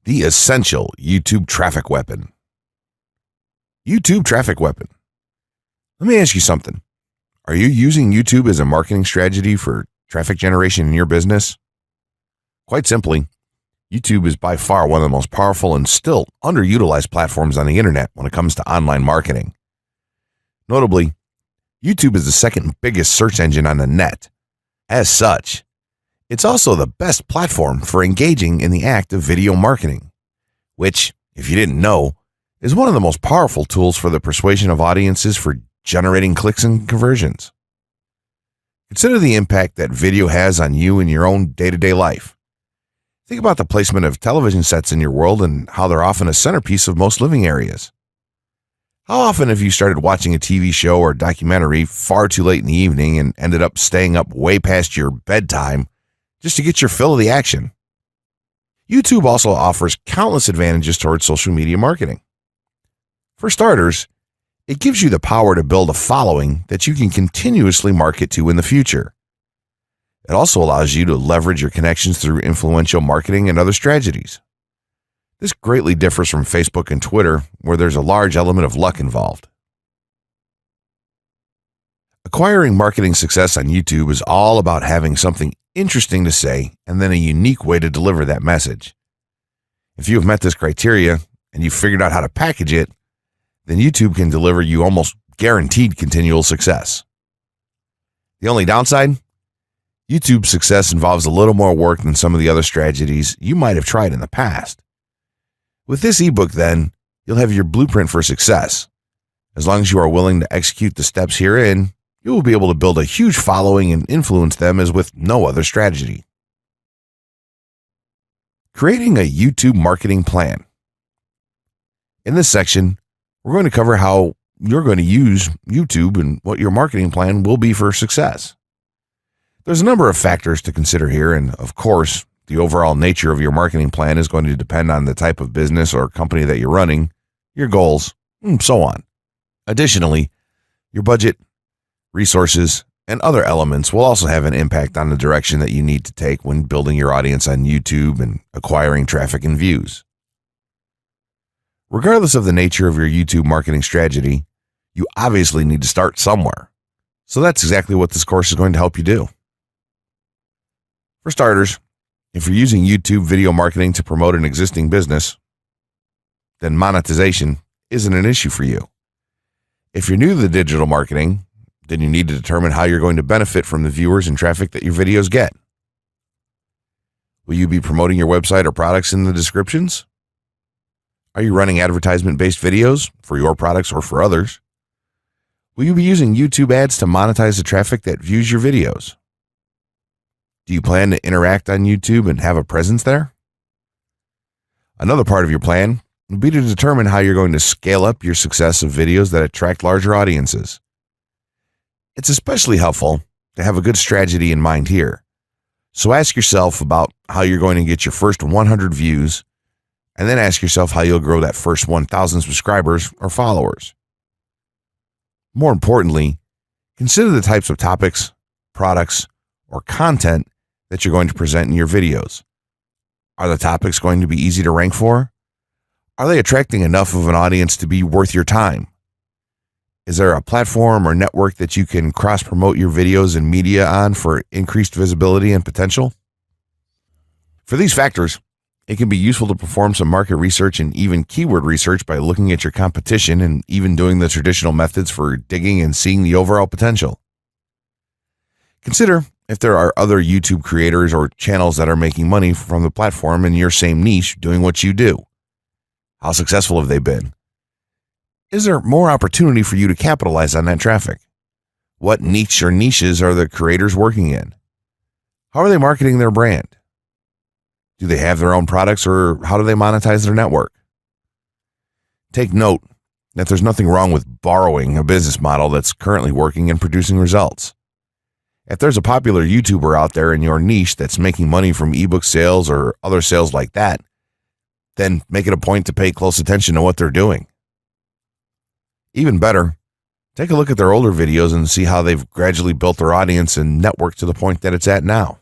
The essential YouTube traffic weapon. YouTube traffic weapon. Let me ask you something. Are you using YouTube as a marketing strategy for traffic generation in your business? Quite simply, YouTube is by far one of the most powerful and still underutilized platforms on the internet when it comes to online marketing. Notably, YouTube is the second biggest search engine on the net. As such, it's also the best platform for engaging in the act of video marketing, which, if you didn't know, is one of the most powerful tools for the persuasion of audiences for generating clicks and conversions. Consider the impact that video has on you in your own day-to-day life. Think about the placement of television sets in your world and how they're often a centerpiece of most living areas. How often have you started watching a TV show or documentary far too late in the evening and ended up staying up way past your bedtime just to get your fill of the action? YouTube also offers countless advantages towards social media marketing. For starters, it gives you the power to build a following that you can continuously market to in the future. It also allows you to leverage your connections through influential marketing and other strategies. This greatly differs from Facebook and Twitter, where there's a large element of luck involved. Acquiring marketing success on YouTube is all about having something interesting to say and then a unique way to deliver that message. If you have met this criteria and you've figured out how to package it, then YouTube can deliver you almost guaranteed continual success. The only downside? YouTube's success involves a little more work than some of the other strategies you might have tried in the past. With this ebook, then, you'll have your blueprint for success. As long as you are willing to execute the steps herein, you will be able to build a huge following and influence them as with no other strategy. Creating a YouTube marketing plan. In this section, we're going to cover how you're going to use YouTube and what your marketing plan will be for success. There's a number of factors to consider here, and of course, the overall nature of your marketing plan is going to depend on the type of business or company that you're running, your goals, and so on. Additionally, your budget, resources, and other elements will also have an impact on the direction that you need to take when building your audience on YouTube and acquiring traffic and views. Regardless of the nature of your YouTube marketing strategy, you obviously need to start somewhere. So that's exactly what this course is going to help you do. For starters, if you're using YouTube video marketing to promote an existing business, then monetization isn't an issue for you. If you're new to the digital marketing, then you need to determine how you're going to benefit from the viewers and traffic that your videos get. Will you be promoting your website or products in the descriptions? Are you running advertisement-based videos for your products or for others? Will you be using YouTube ads to monetize the traffic that views your videos? Do you plan to interact on YouTube and have a presence there? Another part of your plan will be to determine how you're going to scale up your success of videos that attract larger audiences. It's especially helpful to have a good strategy in mind here. So ask yourself about how you're going to get your first 100 views, and then ask yourself how you'll grow that first 1,000 subscribers or followers. More importantly, consider the types of topics, products, or content that you're going to present in your videos. Are the topics going to be easy to rank for? Are they attracting enough of an audience to be worth your time? Is there a platform or network that you can cross-promote your videos and media on for increased visibility and potential? For these factors, it can be useful to perform some market research and even keyword research by looking at your competition and even doing the traditional methods for digging and seeing the overall potential. Consider if there are other YouTube creators or channels that are making money from the platform in your same niche doing what you do. How successful have they been? Is there more opportunity for you to capitalize on that traffic? What niche or niches are the creators working in? How are they marketing their brand? Do they have their own products, or how do they monetize their network? Take note that there's nothing wrong with borrowing a business model that's currently working and producing results. If there's a popular YouTuber out there in your niche that's making money from ebook sales or other sales like that, then make it a point to pay close attention to what they're doing. Even better, take a look at their older videos and see how they've gradually built their audience and network to the point that it's at now.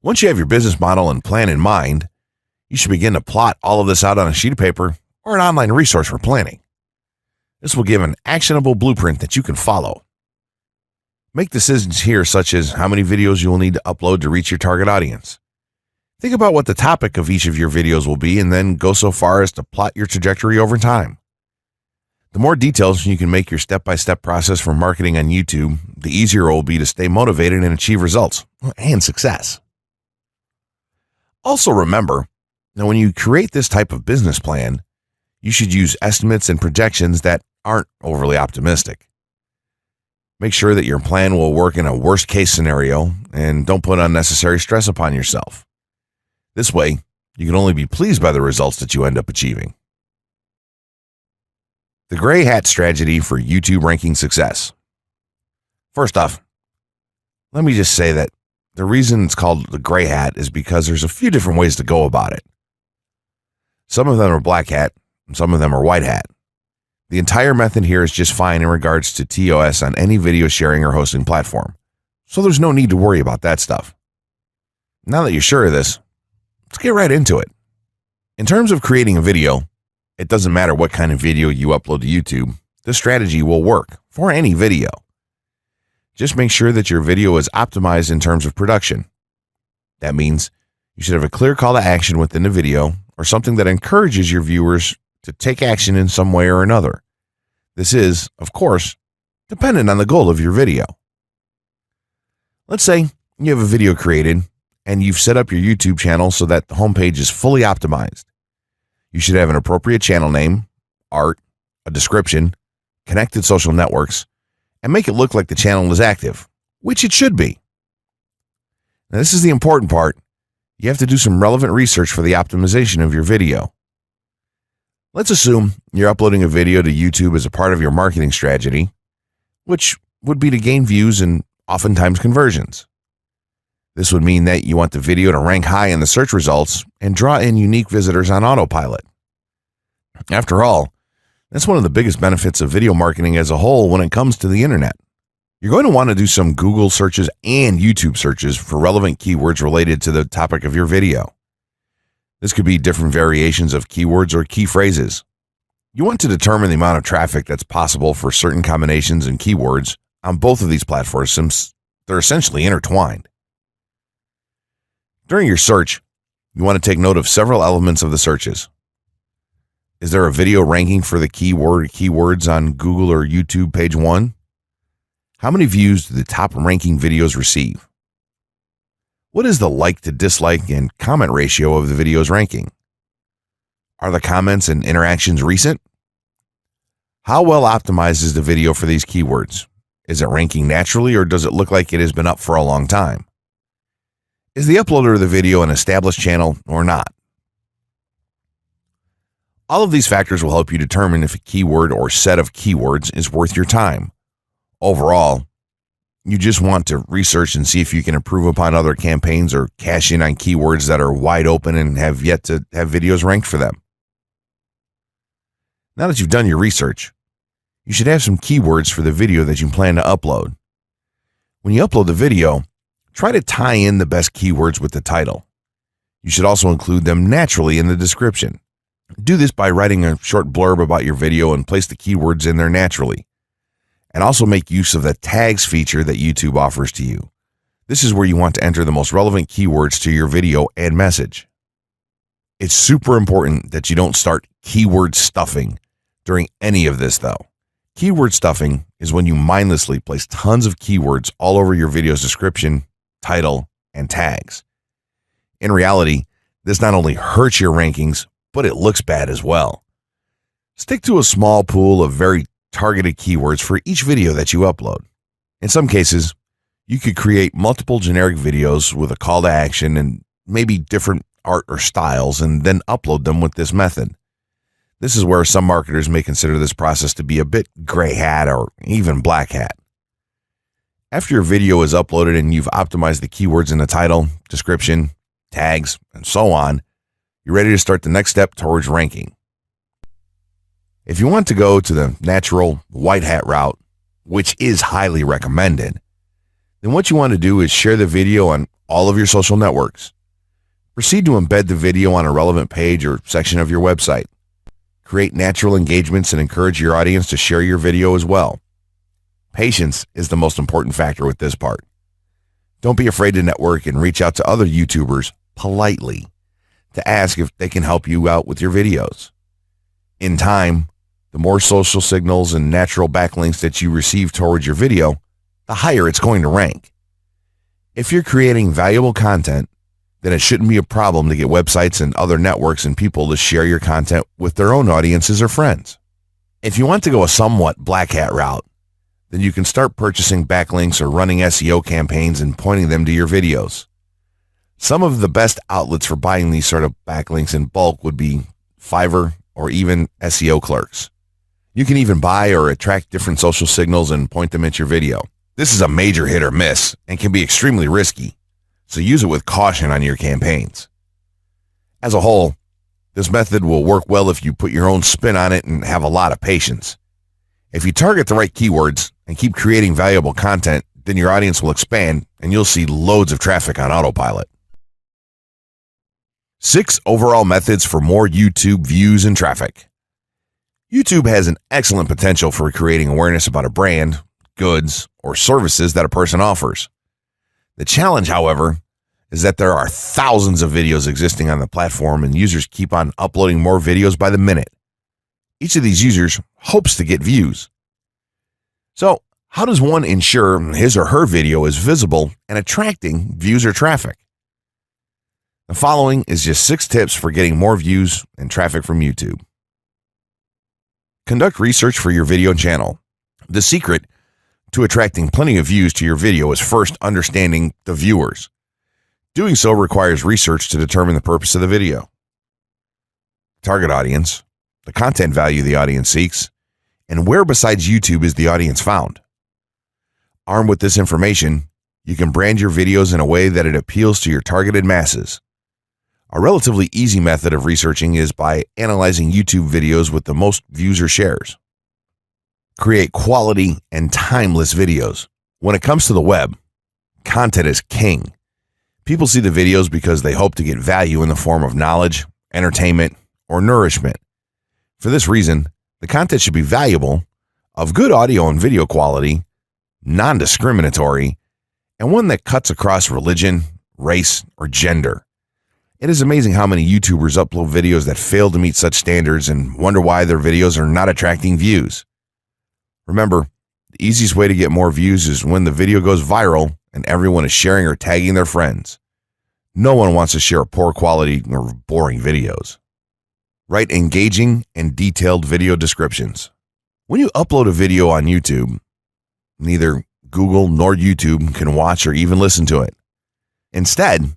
Once you have your business model and plan in mind, You should begin to plot all of this out on a sheet of paper or an online resource for planning. This will give an actionable blueprint that you can follow. Make decisions here, such as how many videos you will need to upload to reach your target audience. Think about what the topic of each of your videos will be, and then go so far as to plot your trajectory over time. The more details you can make your step-by-step process for marketing on YouTube, the easier it will be to stay motivated and achieve results and success. Also remember, now when you create this type of business plan, you should use estimates and projections that aren't overly optimistic. Make sure that your plan will work in a worst-case scenario and don't put unnecessary stress upon yourself. This way, you can only be pleased by the results that you end up achieving. The gray hat strategy for YouTube ranking success. First off, let me just say that the reason it's called the gray hat is because there's a few different ways to go about it. Some of them are black hat, and some of them are white hat. The entire method here is just fine in regards to TOS on any video sharing or hosting platform, so there's no need to worry about that stuff. Now that you're sure of this, let's get right into it. In terms of creating a video, it doesn't matter what kind of video you upload to YouTube, this strategy will work for any video. Just make sure that your video is optimized in terms of production. That means you should have a clear call to action within the video or something that encourages your viewers to take action in some way or another. This is, of course, dependent on the goal of your video. Let's say you have a video created and you've set up your YouTube channel so that the homepage is fully optimized. You should have an appropriate channel name, art, a description, connected social networks, and make it look like the channel is active, which it should be. Now, this is the important part. You have to do some relevant research for the optimization of your video. Let's assume you're uploading a video to YouTube as a part of your marketing strategy, which would be to gain views and oftentimes conversions. This would mean that you want the video to rank high in the search results and draw in unique visitors on autopilot. After all, that's one of the biggest benefits of video marketing as a whole when it comes to the internet. You're going to want to do some Google searches and YouTube searches for relevant keywords related to the topic of your video. This could be different variations of keywords or key phrases. You want to determine the amount of traffic that's possible for certain combinations and keywords on both of these platforms since they're essentially intertwined. During your search, you want to take note of several elements of the searches. Is there a video ranking for the keywords on Google or YouTube page 1? How many views do the top ranking videos receive? What is the like to dislike and comment ratio of the video's ranking? Are the comments and interactions recent? How well optimized is the video for these keywords? Is it ranking naturally, or does it look like it has been up for a long time? Is the uploader of the video an established channel or not? All of these factors will help you determine if a keyword or set of keywords is worth your time. Overall, you just want to research and see if you can improve upon other campaigns or cash in on keywords that are wide open and have yet to have videos ranked for them. Now that you've done your research, you should have some keywords for the video that you plan to upload. When you upload the video, try to tie in the best keywords with the title. You should also include them naturally in the description. Do this by writing a short blurb about your video and place the keywords in there naturally. And also make use of the tags feature that YouTube offers to you. This is where you want to enter the most relevant keywords to your video and message. It's super important that you don't start keyword stuffing during any of this though. Keyword stuffing is when you mindlessly place tons of keywords all over your video's description, title, and tags. In reality, this not only hurts your rankings, but it looks bad as well. Stick to a small pool of very targeted keywords for each video that you upload. In some cases, you could create multiple generic videos with a call to action and maybe different art or styles and then upload them with this method. This is where some marketers may consider this process to be a bit gray hat or even black hat. After your video is uploaded and you've optimized the keywords in the title, description, tags, and so on, you're ready to start the next step towards ranking. If you want to go to the natural white hat route, which is highly recommended, then what you want to do is share the video on all of your social networks. Proceed to embed the video on a relevant page or section of your website. Create natural engagements and encourage your audience to share your video as well. Patience is the most important factor with this part. Don't be afraid to network and reach out to other YouTubers politely to ask if they can help you out with your videos. In time, the more social signals and natural backlinks that you receive towards your video, the higher it's going to rank. If you're creating valuable content, then it shouldn't be a problem to get websites and other networks and people to share your content with their own audiences or friends. If you want to go a somewhat black hat route, then you can start purchasing backlinks or running SEO campaigns and pointing them to your videos. Some of the best outlets for buying these sort of backlinks in bulk would be Fiverr or even SEO clerks. You can even buy or attract different social signals and point them at your video. This is a major hit or miss and can be extremely risky, so use it with caution on your campaigns. As a whole, this method will work well if you put your own spin on it and have a lot of patience. If you target the right keywords and keep creating valuable content, then your audience will expand and you'll see loads of traffic on autopilot. 6 overall methods for more YouTube views and traffic. YouTube has an excellent potential for creating awareness about a brand, goods, or services that a person offers. The challenge, however, is that there are thousands of videos existing on the platform and users keep on uploading more videos by the minute. Each of these users hopes to get views. So, how does one ensure his or her video is visible and attracting views or traffic? The following is just 6 tips for getting more views and traffic from YouTube. Conduct research for your video channel. The secret to attracting plenty of views to your video is first understanding the viewers. Doing so requires research to determine the purpose of the video, target audience, the content value the audience seeks, and where besides YouTube is the audience found. Armed with this information, you can brand your videos in a way that it appeals to your targeted masses. A relatively easy method of researching is by analyzing YouTube videos with the most views or shares. Create quality and timeless videos. When it comes to the web, content is king. People see the videos because they hope to get value in the form of knowledge, entertainment, or nourishment. For this reason, the content should be valuable, of good audio and video quality, non-discriminatory, and one that cuts across religion, race, or gender. It is amazing how many YouTubers upload videos that fail to meet such standards and wonder why their videos are not attracting views. Remember, the easiest way to get more views is when the video goes viral and everyone is sharing or tagging their friends. No one wants to share poor quality or boring videos. Write engaging and detailed video descriptions. When you upload a video on YouTube, neither Google nor YouTube can watch or even listen to it. Instead,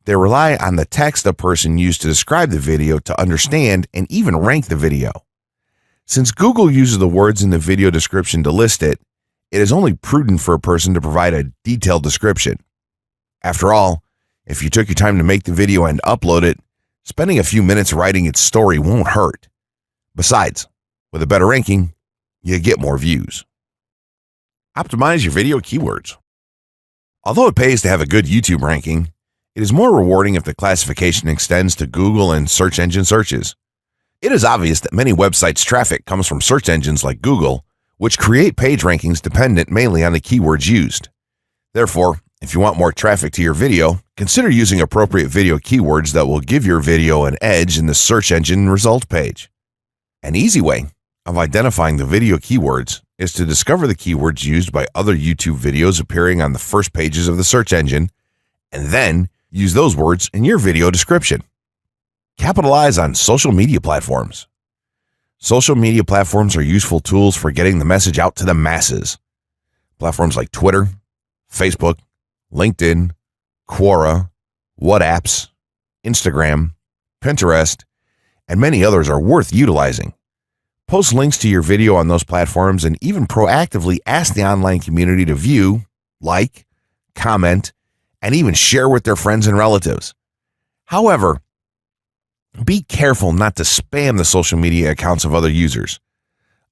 they rely on the text a person used to describe the video to understand and even rank the video. Since Google uses the words in the video description to list it, it is only prudent for a person to provide a detailed description. After all, if you took your time to make the video and upload it, spending a few minutes writing its story won't hurt. Besides, with a better ranking, you get more views. Optimize your video keywords. Although it pays to have a good YouTube ranking, it is more rewarding if the classification extends to Google and search engine searches. It is obvious that many websites' traffic comes from search engines like Google, which create page rankings dependent mainly on the keywords used. Therefore, if you want more traffic to your video, consider using appropriate video keywords that will give your video an edge in the search engine result page. An easy way of identifying the video keywords is to discover the keywords used by other YouTube videos appearing on the first pages of the search engine, and then use those words in your video description. Capitalize on social media platforms. Social media platforms are useful tools for getting the message out to the masses. Platforms like Twitter, Facebook, LinkedIn, Quora, WhatsApp, Instagram, Pinterest, and many others are worth utilizing. Post links to your video on those platforms and even proactively ask the online community to view, like, comment, and even share with their friends and relatives. However, be careful not to spam the social media accounts of other users.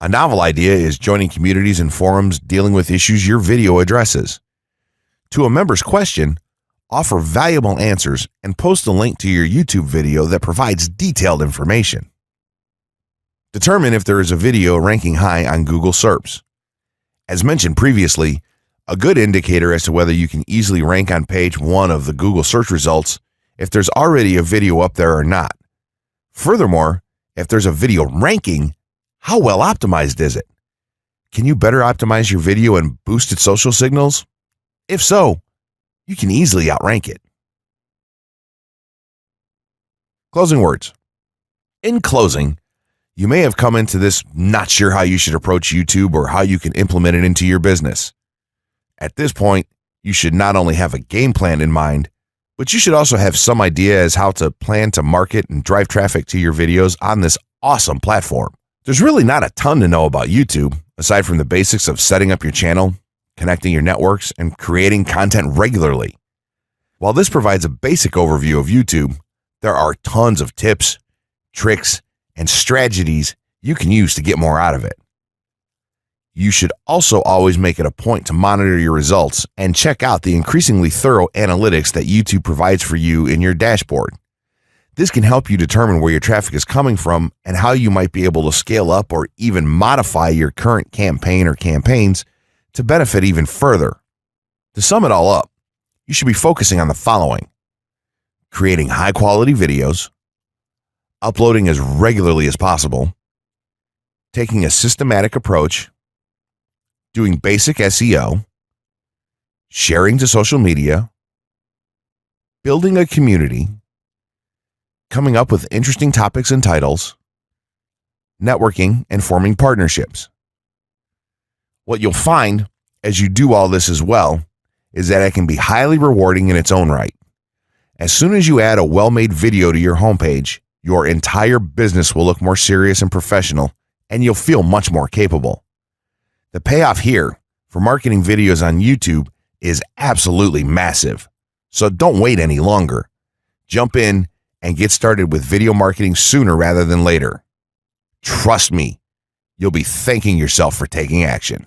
A novel idea is joining communities and forums dealing with issues your video addresses. To a member's question, offer valuable answers, and post a link to your YouTube video that provides detailed information. Determine if there is a video ranking high on Google SERPs. As mentioned previously, a good indicator as to whether you can easily rank on page 1 of the Google search results if there's already a video up there or not. Furthermore, if there's a video ranking, how well optimized is it? Can you better optimize your video and boost its social signals? If so, you can easily outrank it. Closing words. In closing, you may have come into this not sure how you should approach YouTube or how you can implement it into your business. At this point, you should not only have a game plan in mind, but you should also have some idea as how to plan to market and drive traffic to your videos on this awesome platform. There's really not a ton to know about YouTube, aside from the basics of setting up your channel, connecting your networks, and creating content regularly. While this provides a basic overview of YouTube, there are tons of tips, tricks, and strategies you can use to get more out of it. You should also always make it a point to monitor your results and check out the increasingly thorough analytics that YouTube provides for you in your dashboard. This can help you determine where your traffic is coming from and how you might be able to scale up or even modify your current campaign or campaigns to benefit even further. To sum it all up, you should be focusing on the following: creating high-quality videos, uploading as regularly as possible, taking a systematic approach, doing basic SEO, sharing to social media, building a community, coming up with interesting topics and titles, networking, and forming partnerships. What you'll find as you do all this as well is that it can be highly rewarding in its own right. As soon as you add a well-made video to your homepage, your entire business will look more serious and professional, and you'll feel much more capable. The payoff here for marketing videos on YouTube is absolutely massive. So don't wait any longer. Jump in and get started with video marketing sooner rather than later. Trust me, you'll be thanking yourself for taking action.